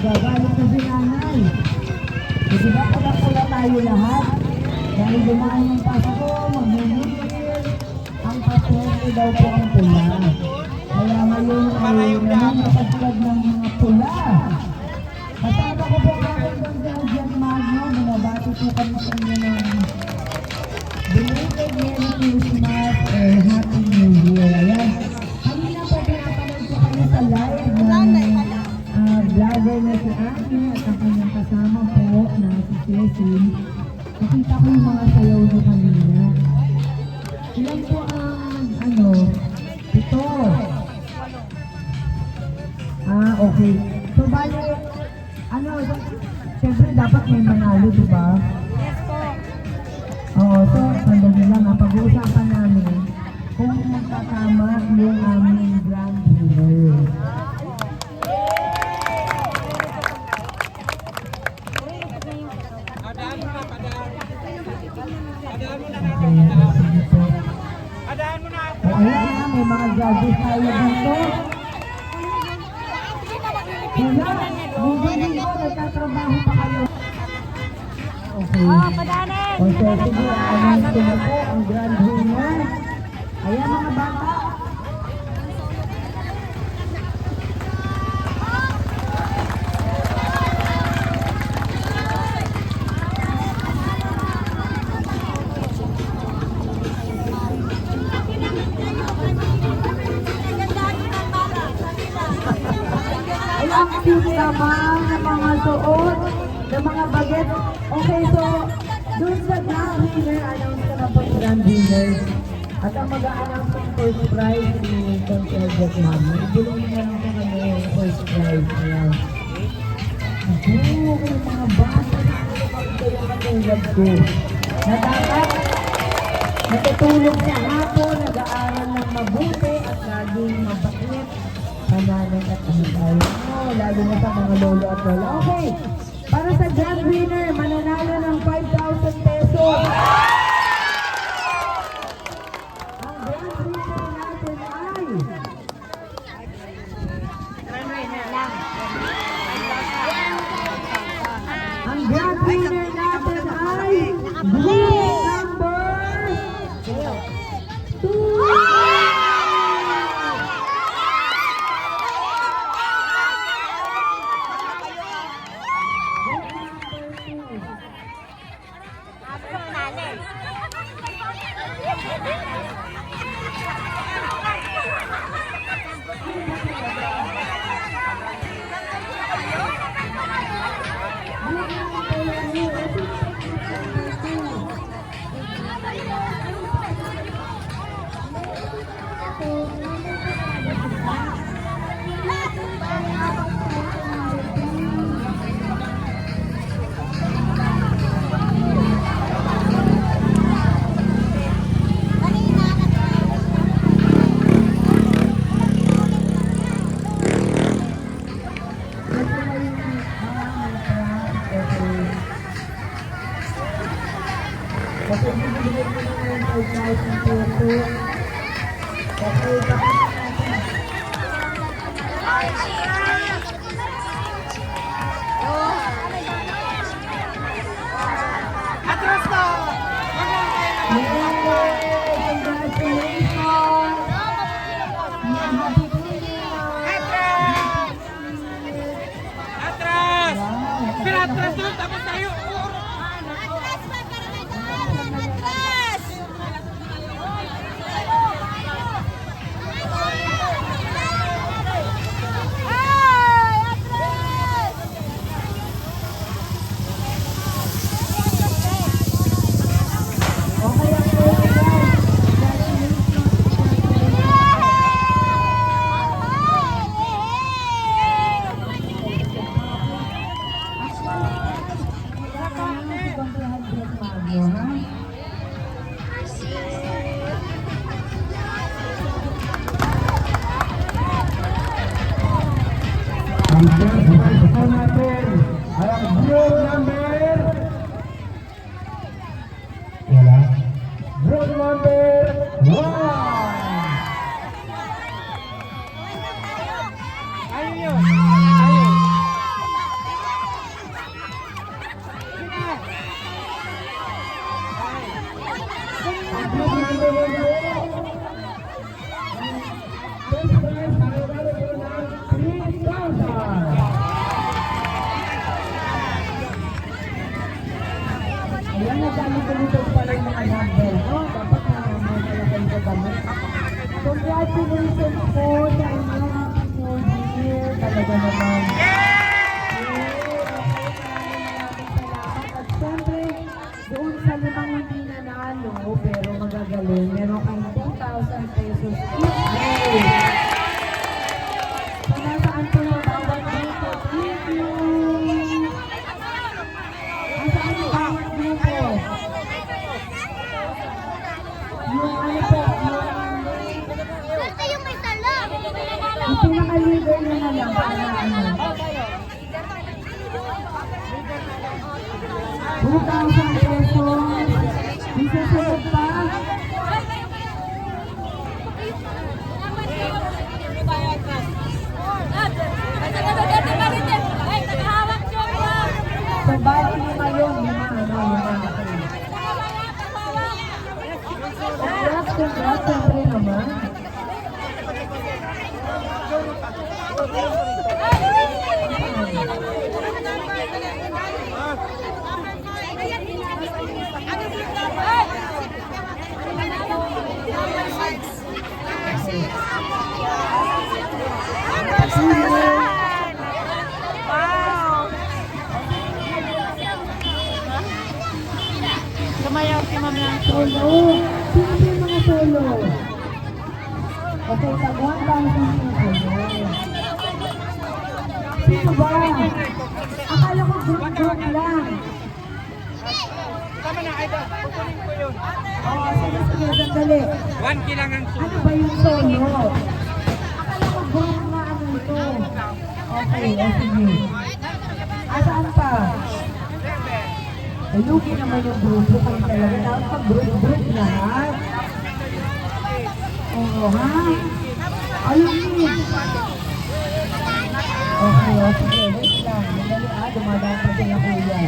Magagalit na si nanay. Kasi ba pala tayo lahat? Dahil dumaan ng Pasko, mag-mumingil. Ang Pasko daw po ang pula. Kaya ngayon ay namumukadkad ng mga pula. Kasama ko po kapag ng Diyan Magno, binabati po kami sa inyo ng belated Merry Christmas or Happy New Year. Ayan. Kanina po pinapanood ko kayo sa live ng vlogger na si Ani at ang kanyang kasama po na si Cecil. Nakita ko yung mga sayaw nyo kanina. Ilan po ang ito? Okay. So, bali, siyempre dapat may manalo, diba? Yes po. Oo, so, sandali lang pag-uusapan namin kung magkakama yung aming grand winner. Ayan na, may mga judges tayo dito. Hindi ko, nagtatrabaho pa kayo. Okay. Padanin! O, so, sige, anong sila po ang grand winner. Ayan mga bata. Ang cute naman ng mga suot, ng mga baget. Okay, so, doon sa grand winner, announce ka na po yung grand winner. At ang mag-a-announce ng first prize ni Conservative Mami. Ibulong na lang po kami yung first prize niya. Oo, yung mga bata na kayo katulad ko. Na dapat natutulog sa hapon, nag-aaral ng mabuti at laging mabait. Pananay at tayo. Lalo na sa mga lolo at lola. Okay, para sa grand winner, mananalo ng 5,000 pesos. Ang grand winner natin ay... Ang grand winner natin ay... Blue number... 2! Kasi bibigyan ko na yung 5,000 pesos. Okay, bakit natin? Atras na! Congratulations! Happy Christmas! Atras! Pinatras doon, tapos tayo! Ang natin ang group number wala group number 1. Ayun yun! Ayun! po sa inyong Happy New Year. Talaga naman. At syempre, doon sa limang hindi nanalo, pero magagaling, meron kang 2,000 pesos each day. So, nasaan po yung bawat grupo? Thank you! Nasaan yung bawat grupo? Yung ano po, yung pinaka-leader nyo na lang para ano. 2,000 pesos. Isasunod pa. So, bali lima yun. Lima. Congrats, siyempre naman. Sumayaw si Ma'am ng Solo. Sino yung mga solo? Okay, tag 1,000 pesos. Sino ba? Akala ko group lang. Tama na, Idol. Kukunin ko yun. Oo, sige, sandali. 1K lang ang Ano ba yung solo? Akala ko group na ano ito. Okay, sige. Asaan pa? Lugi naman yung grupo kayo talaga. Dapat pag-group lahat. Oo, ha? Ayun yun. Okay, sige. Wait lang. Madali dumadaan pa sila kuya.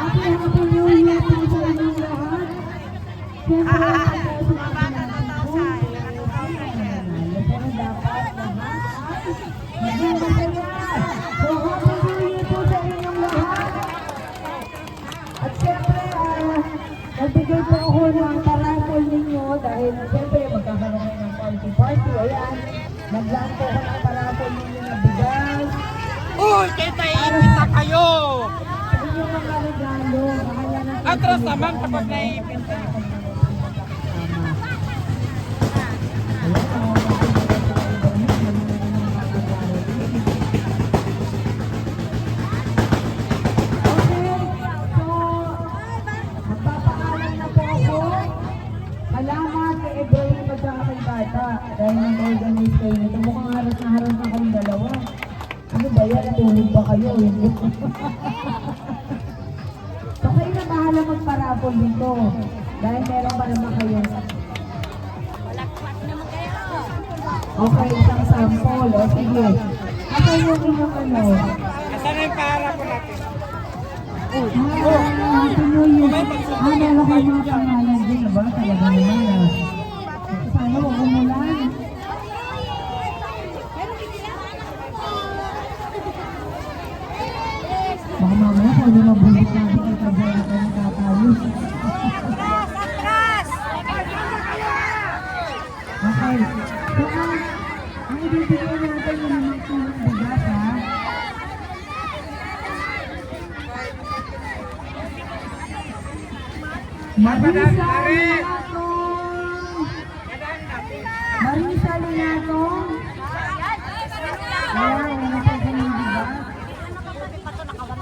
Happy New Year po sa inyong lahat. Siyempre, pero dapat lahat ay maging masaya. So, Happy New Year po sa inyong lahat. At siyempre, nagbigay po ako ng parapol ninyo dahil siyempre magkakaroon kayo ng party. Ayan, naglaan po ako ng parapol ninyo na bigas. Uy, kita iipita kayo! Sa inyong mga regalo. Atras naman kapag naiipita. Salamat kay Ibrahim at saka kay Bata dahil nag-organize kayo nito. Mukhang haras na kayong dalawa. Ano ba yan? Natulog ba kayo? So kayo na bahala magparapol dito dahil meron pa naman kayo. Okay, isang sample. O sige. Ako yung inyong ano? Asan na yung para ko natin? Happy New Year. Meron kayo mga pangalan din, ba? Talaga naman sana huwag umulan. Baka mamaya kung ano mabulit natin ay pagdala ka ng tatayos. Okay. So, ang ibibigay natin yung naman tulong bigas, ha? Marisa Linatong. Ayan, wala pa sa yung bigas.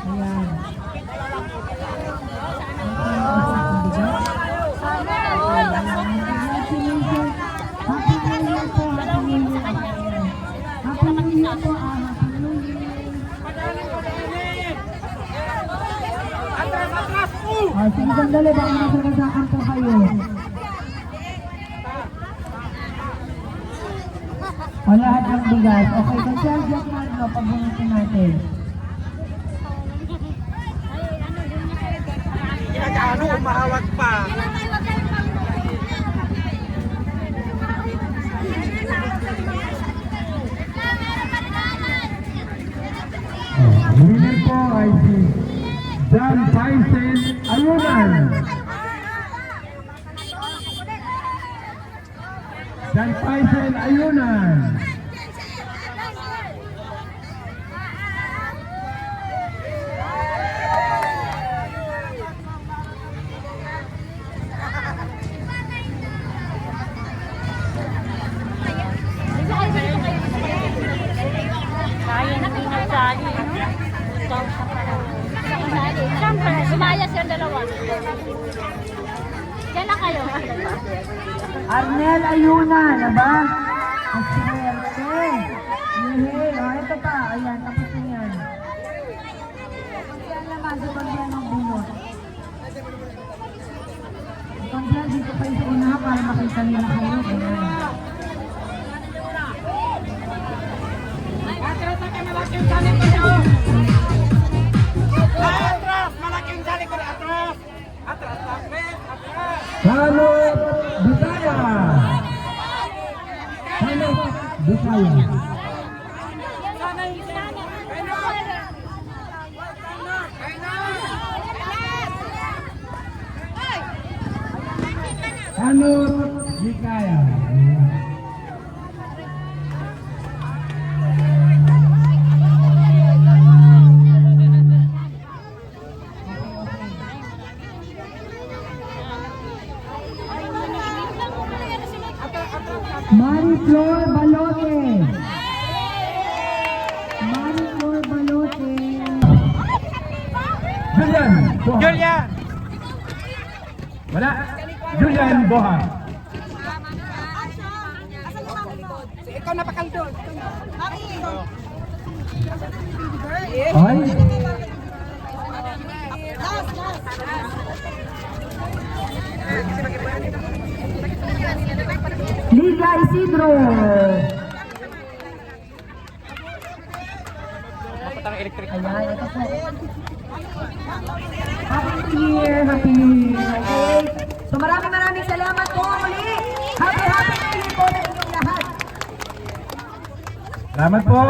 Ayan. Happy New Year po, Happy New Year. Happy New Year po, Happy New Year. Atras! Sige, sandali, baka masagasakan po kayo. O lahat ng bigas. Okay, Conchal, Jack Marno, pagbunutin natin. Lalo umahawag pa. Winner po ay si John Paisen Ayunan. John Paisen Ayunan. Kaya na pinagsabi, no? Siyempre, lumayas yung dalawa. Diyan na kayo. Arnel Ayuna, na ba? Ang swerte. Yehey. O, ito pa. Ayan, tapos na yan. Yan naman, sa pagyan ng bunot. Pagyan, dito pa yung una para makita nila kayo. Ayan. Atras na kayo, malaking sali ko niyo. Atras, malaking sali ko niyo. Atras. Atras, atras, atras. Salot Bisaya. Salot Bisaya. Salot Bisaya. Mariflor Balote. Mariflor Balote. Julian Boha. Julian. Wala. Julian Boha. Ikaw napakaldol. Ay. Liga Isidro. Patang electric. Ayan, ito po. Happy New Year, Happy New Year. Okay? So maraming salamat po muli. Happy New Year po sa inyong lahat. Salamat po.